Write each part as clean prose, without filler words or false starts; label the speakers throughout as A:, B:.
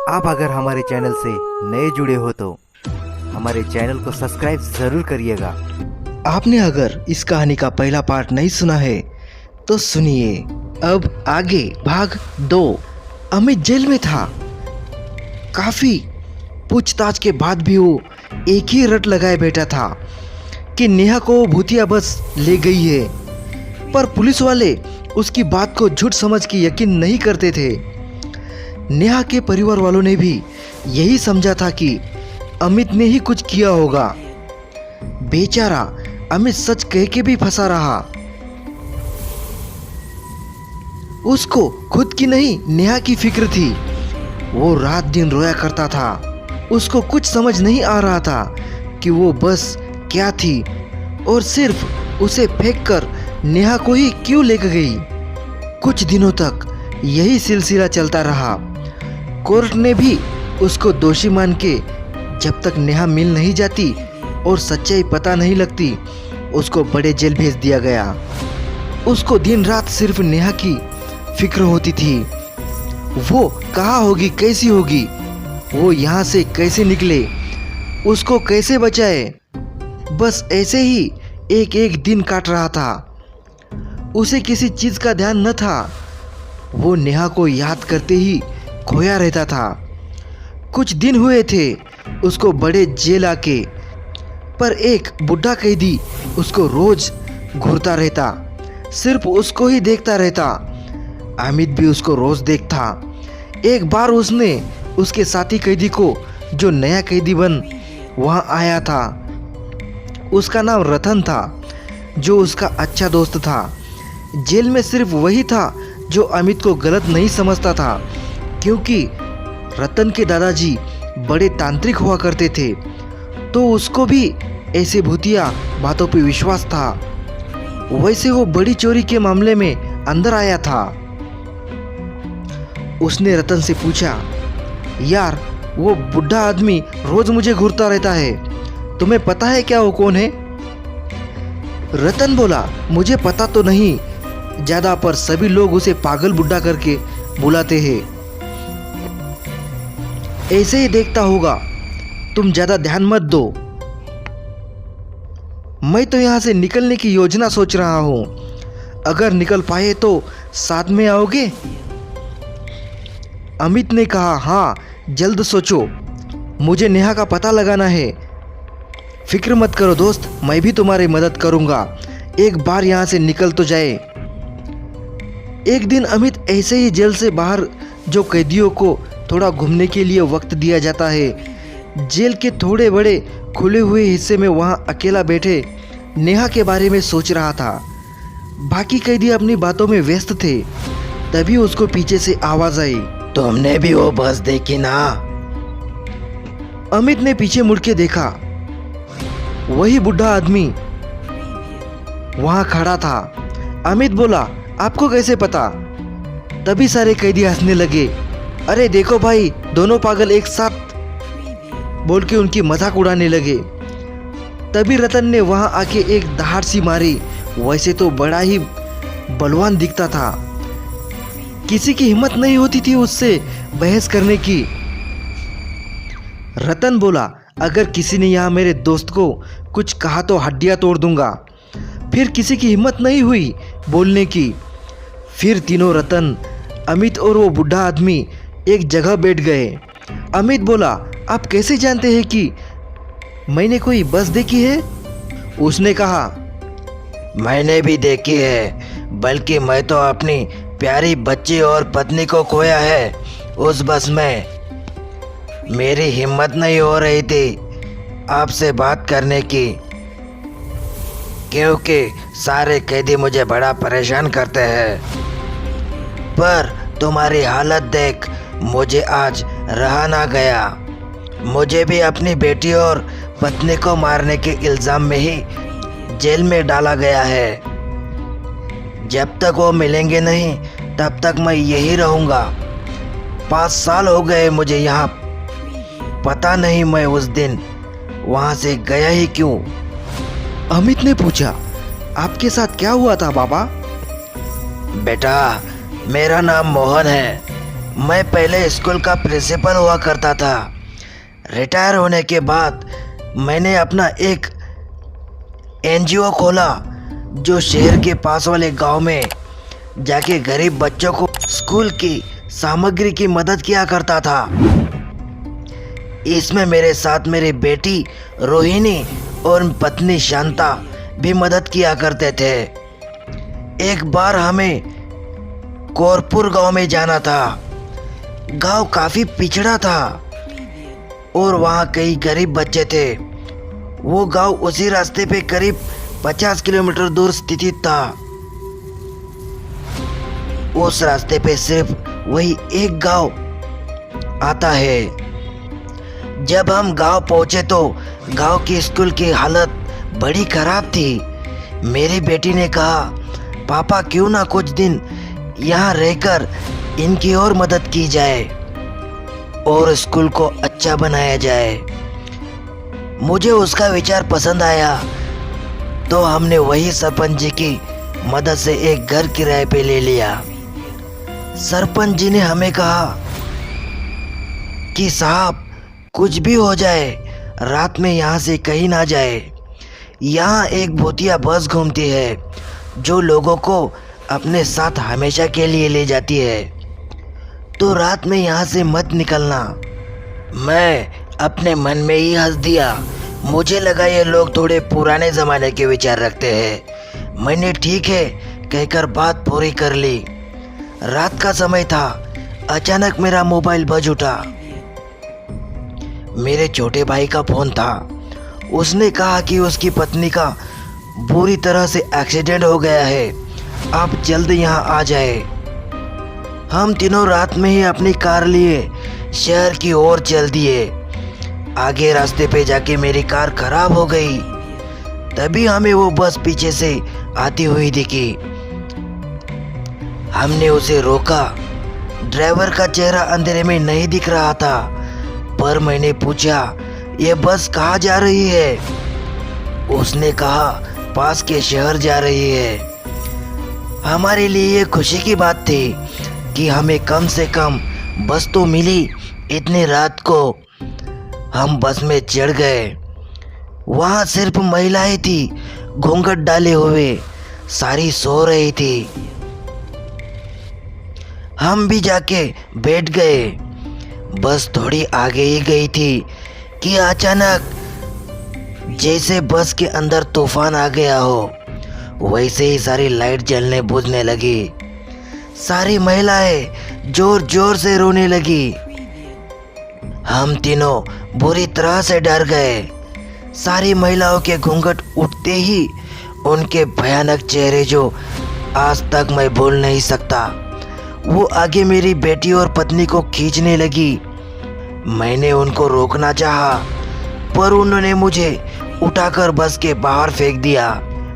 A: आप अगर हमारे चैनल से नए जुड़े हो तो हमारे चैनल को सब्सक्राइब ज़रूर करिएगा।
B: आपने अगर इस कहानी का पहला पार्ट नहीं सुना है तो सुनिए। अब आगे भाग 2। अमित जेल में था। काफ़ी पूछताछ के बाद भी वो एक ही रट लगाए बैठा था कि नेहा को भूतिया बस ले गई है, पर पुलिस वाले उसकी बात को झूठ समझ के यकीन नहीं करते थे। नेहा के परिवार वालों ने भी यही समझा था कि अमित ने ही कुछ किया होगा। बेचारा अमित सच कह के भी फंसा रहा। उसको खुद की नहीं नेहा की फिक्र थी। वो रात दिन रोया करता था। उसको कुछ समझ नहीं आ रहा था कि वो बस क्या थी और सिर्फ उसे फेंककर नेहा को ही क्यों लेकर गई। कुछ दिनों तक यही सिलसिला चलता रहा। कोर्ट ने भी उसको दोषी मान के जब तक नेहा मिल नहीं जाती और सच्चाई पता नहीं लगती उसको बड़े जेल भेज दिया गया। उसको दिन रात सिर्फ नेहा की फिक्र होती थी। वो कहाँ होगी, कैसी होगी, वो यहाँ से कैसे निकले, उसको कैसे बचाए। बस ऐसे ही एक एक दिन काट रहा था। उसे किसी चीज़ का ध्यान न था। वो नेहा को याद करते ही खोया रहता था। कुछ दिन हुए थे उसको बड़े जेल आके, पर एक बुढ़ा कैदी उसको रोज घूरता रहता, सिर्फ उसको ही देखता रहता। अमित भी उसको रोज देखता। एक बार उसने उसके साथी कैदी को, जो नया कैदी बन वहाँ आया था, उसका नाम रतन था, जो उसका अच्छा दोस्त था। जेल में सिर्फ वही था जो अमित को गलत नहीं समझता था, क्योंकि रतन के दादाजी बड़े तांत्रिक हुआ करते थे, तो उसको भी ऐसे भूतिया बातों पे विश्वास था। वैसे वो बड़ी चोरी के मामले में अंदर आया था। उसने रतन से पूछा, यार वो बुढ़ा आदमी रोज मुझे घूरता रहता है, तुम्हें पता है क्या वो कौन है? रतन बोला, मुझे पता तो नहीं ज्यादा, पर सभी लोग उसे पागल बुढ़ा करके बुलाते हैं। ऐसे ही देखता होगा, तुम ज्यादा ध्यान मत दो। मैं तो यहाँ से निकलने की योजना सोच रहा हूँ। अगर निकल पाए तो साथ में आओगे? अमित ने कहा, हाँ जल्द सोचो, मुझे नेहा का पता लगाना है। फिक्र मत करो दोस्त, मैं भी तुम्हारी मदद करूँगा। एक बार यहाँ से निकल तो जाए। एक दिन अमित ऐसे ही जेल से बाहर, जो कैदियों को थोड़ा घूमने के लिए वक्त दिया जाता है, जेल के थोड़े बड़े खुले हुए हिस्से में वहाँ अकेला बैठे नेहा के बारे में सोच रहा था। बाकी कैदी अपनी बातों में व्यस्त थे। तभी उसको पीछे से आवाज आई, तुमने भी वो बस देखी ना? अमित ने पीछे मुड़ के देखा। वही बुढ़ा आदमी वहां खड़ा था। अमित बोला, आपको कैसे पता? तभी सारे कैदी हंसने लगे। अरे देखो भाई, दोनों पागल एक साथ, बोल के उनकी मजाक उड़ाने लगे। तभी रतन ने वहां आके एक दहाड़ सी मारी। वैसे तो बड़ा ही बलवान दिखता था। किसी की हिम्मत नहीं होती थी उससे बहस करने की। रतन बोला, अगर किसी ने यहाँ मेरे दोस्त को कुछ कहा तो हड्डियां तोड़ दूंगा। फिर किसी की हिम्मत नहीं हुई बोलने की। फिर तीनों, रतन, अमित और वो बुढ़ा आदमी, एक जगह बैठ गए। अमित बोला, आप कैसे जानते हैं कि मैंने कोई बस देखी है? उसने कहा, मैंने भी देखी है, बल्कि मैं तो अपनी प्यारी बच्ची और पत्नी को खोया है उस बस में। मेरी हिम्मत नहीं हो रही थी आपसे बात करने की, क्योंकि सारे कैदी मुझे बड़ा परेशान करते हैं। पर तुम्हारी हालत देख मुझे आज रहा ना गया। मुझे भी अपनी बेटी और पत्नी को मारने के इल्ज़ाम में ही जेल में डाला गया है। जब तक वो मिलेंगे नहीं तब तक मैं यही रहूँगा। 5 साल हो गए मुझे यहाँ। पता नहीं मैं उस दिन वहाँ से गया ही क्यों। अमित ने पूछा, आपके साथ क्या हुआ था बाबा? बेटा, मेरा नाम मोहन है।
C: मैं पहले स्कूल का प्रिंसिपल हुआ करता था। रिटायर होने के बाद मैंने अपना एक एनजीओ खोला जो शहर के पास वाले गांव में जाके गरीब बच्चों को स्कूल की सामग्री की मदद किया करता था। इसमें मेरे साथ मेरी बेटी रोहिणी और पत्नी शांता भी मदद किया करते थे। एक बार हमें कोरपुर गांव में जाना था। गांव काफ़ी पिछड़ा था और वहाँ कई गरीब बच्चे थे। वो गांव उसी रास्ते पे करीब 50 किलोमीटर दूर स्थित था। उस रास्ते पे सिर्फ वही एक गांव आता है। जब हम गांव पहुंचे तो गांव की स्कूल की हालत बड़ी खराब थी। मेरी बेटी ने कहा, पापा क्यों ना कुछ दिन यहाँ रहकर इनकी और मदद की जाए और स्कूल को अच्छा बनाया जाए। मुझे उसका विचार पसंद आया तो हमने वही सरपंच जी की मदद से एक घर किराए पे ले लिया। सरपंच जी ने हमें कहा कि साहब कुछ भी हो जाए रात में यहाँ से कहीं ना जाए। यहाँ एक भूतिया बस घूमती है जो लोगों को अपने साथ हमेशा के लिए ले जाती है, तो रात में यहाँ से मत निकलना। मैं अपने मन में ही हंस दिया। मुझे लगा ये लोग थोड़े पुराने ज़माने के विचार रखते हैं। मैंने ठीक है कहकर बात पूरी कर ली। रात का समय था। अचानक मेरा मोबाइल बज उठा। मेरे छोटे भाई का फ़ोन था। उसने कहा कि उसकी पत्नी का बुरी तरह से एक्सीडेंट हो गया है, आप जल्द यहाँ आ जाए। हम तीनों रात में ही अपनी कार लिए शहर की ओर चल दिए। आगे रास्ते पे जाके मेरी कार खराब हो गई। तभी हमें वो बस पीछे से आती हुई दिखी। हमने उसे रोका। ड्राइवर का चेहरा अंधेरे में नहीं दिख रहा था, पर मैंने पूछा, ये बस कहाँ जा रही है? उसने कहा, पास के शहर जा रही है। हमारे लिए ये खुशी की बात थी कि हमें कम से कम बस तो मिली। इतनी रात को हम बस में चढ़ गए। वहाँ सिर्फ महिलाएं थी, घूंघट डाले हुए, सारी सो रही थी। हम भी जाके बैठ गए। बस थोड़ी आगे ही गई थी कि अचानक जैसे बस के अंदर तूफान आ गया हो, वैसे ही सारी लाइट जलने बुझने लगी। सारी महिलाएं जोर जोर से रोने लगी। हम तीनों बुरी तरह से डर गए। सारी महिलाओं के घूंघट उठते ही उनके भयानक चेहरे जो आज तक मैं भूल नहीं सकता, वो आगे मेरी बेटी और पत्नी को खींचने लगी। मैंने उनको रोकना चाहा, पर उन्होंने मुझे उठाकर बस के बाहर फेंक दिया।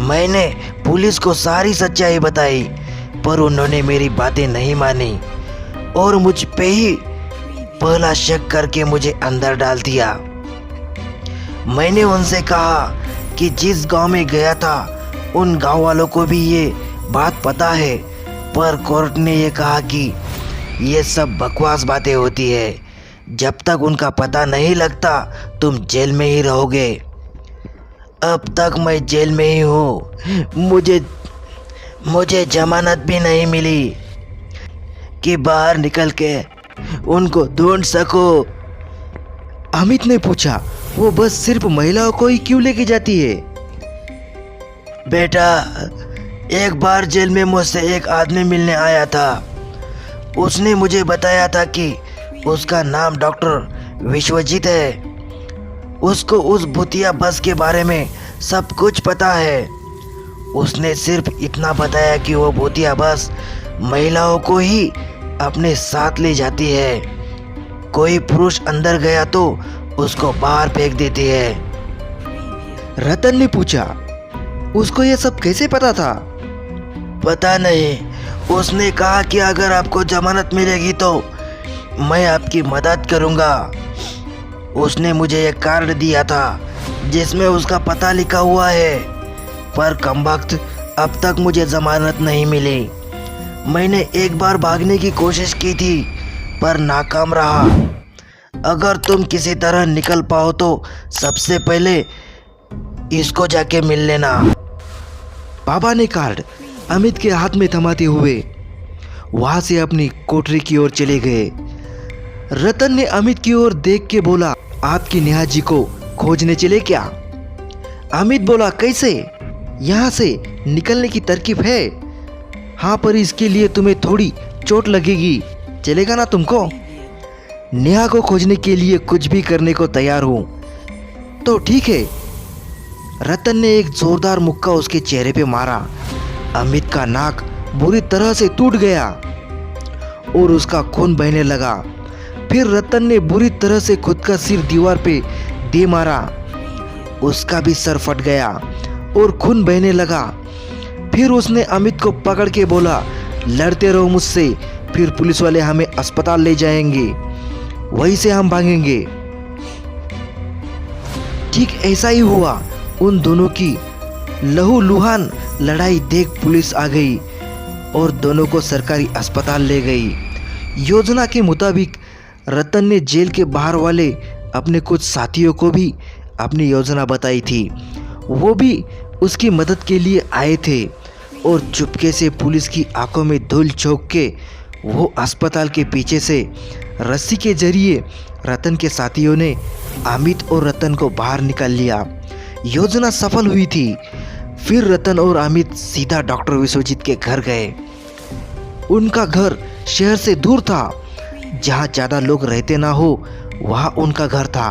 C: मैंने पुलिस को सारी सच्चाई बताई, पर उन्होंने मेरी बातें नहीं मानी और मुझ पे ही पहला शक करके मुझे अंदर डाल दिया। मैंने उनसे कहा कि जिस गांव में गया था उन गांव वालों को भी ये बात पता है, पर कोर्ट ने ये कहा कि ये सब बकवास बातें होती है। जब तक उनका पता नहीं लगता तुम जेल में ही रहोगे। अब तक मैं जेल में ही हूँ। मुझे जमानत भी नहीं मिली कि बाहर निकल के उनको ढूंढ सको।
B: अमित ने पूछा, वो बस सिर्फ महिलाओं को ही क्यों लेके जाती है?
C: बेटा, एक बार जेल में मुझसे एक आदमी मिलने आया था। उसने मुझे बताया था कि उसका नाम डॉक्टर विश्वजीत है। उसको उस भूतिया बस के बारे में सब कुछ पता है। उसने सिर्फ इतना बताया कि वो भूतिया बस महिलाओं को ही अपने साथ ले जाती है। कोई पुरुष अंदर गया तो उसको बाहर फेंक देती है।
B: रतन ने पूछा, उसको ये सब कैसे पता था?
C: पता नहीं, उसने कहा कि अगर आपको जमानत मिलेगी तो मैं आपकी मदद करूंगा। उसने मुझे एक कार्ड दिया था जिसमें उसका पता लिखा हुआ है, पर कमबख्त अब तक मुझे जमानत नहीं मिली। मैंने एक बार भागने की कोशिश की थी, पर नाकाम रहा। अगर तुम किसी तरह निकल पाओ तो सबसे पहले इसको जाके मिल लेना।
B: बाबा ने कार्ड अमित के हाथ में थमाते हुए वहां से अपनी कोठरी की ओर चले गए। रतन ने अमित की ओर देख के बोला, आपकी नेहा जी को खोजने चले क्या? अमित बोला, कैसे? यहाँ से निकलने की तरकीब है? हाँ, पर इसके लिए तुम्हें थोड़ी चोट लगेगी। चलेगा ना तुमको? नेहा को खोजने के लिए कुछ भी करने को तैयार हूं। तो ठीक है। रतन ने एक जोरदार मुक्का उसके चेहरे पे मारा। अमित का नाक बुरी तरह से टूट गया और उसका खून बहने लगा। फिर रतन ने बुरी तरह से खुद का सिर दीवार पे दे मारा। उसका भी सर फट गया और खून बहने लगा। फिर उसने अमित को पकड़ के बोला, लड़ते रहो मुझसे, फिर पुलिस वाले हमें अस्पताल ले जाएंगे, वहीं से हम भागेंगे। ठीक ऐसा ही हुआ। उन दोनों की लहूलुहान लड़ाई देख पुलिस आ गई और दोनों को सरकारी अस्पताल ले गई। योजना के मुताबिक रतन ने जेल के बाहर वाले अपने कुछ साथियों को भी अपनी योजना बताई थी। वो भी उसकी मदद के लिए आए थे और चुपके से पुलिस की आंखों में धूल झोंक के वो अस्पताल के पीछे से रस्सी के जरिए रतन के साथियों ने अमित और रतन को बाहर निकाल लिया। योजना सफल हुई थी। फिर रतन और अमित सीधा डॉक्टर विश्वजीत के घर गए। उनका घर शहर से दूर था, जहाँ ज़्यादा लोग रहते ना हो वहाँ उनका घर था।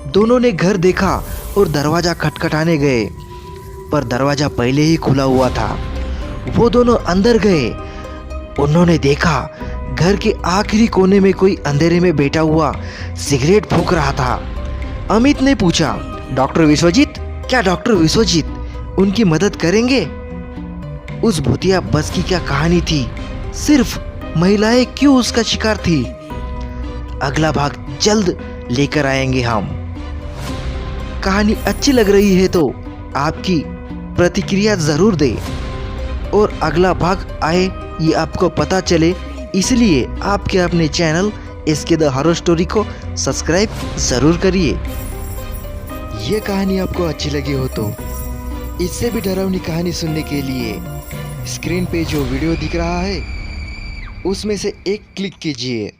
B: दोनों ने घर देखा और दरवाज़ा खटखटाने गए, पर दरवाज़ा पहले ही खुला हुआ था। वो दोनों अंदर गए। उन्होंने देखा घर के आखिरी कोने में कोई अंधेरे में बैठा हुआ सिगरेट फूंक रहा था। अमित ने पूछा, डॉक्टर विश्वजीत? क्या डॉक्टर विश्वजीत उनकी मदद करेंगे? उस भूतिया बस की क्या कहानी थी? सिर्फ महिलाएं क्यों उसका शिकार थी? अगला भाग जल्द लेकर आएंगे हम। कहानी अच्छी लग रही है तो आपकी प्रतिक्रिया जरूर दें और अगला भाग आए ये आपको पता चले, इसलिए आपके अपने चैनल इसके द हॉरर स्टोरी को सब्सक्राइब जरूर करिए। ये कहानी आपको अच्छी लगी हो तो इससे भी डरावनी कहानी सुनने के लिए स्क्रीन पे जो वीडियो दिख रहा है उसमें से एक क्लिक कीजिए।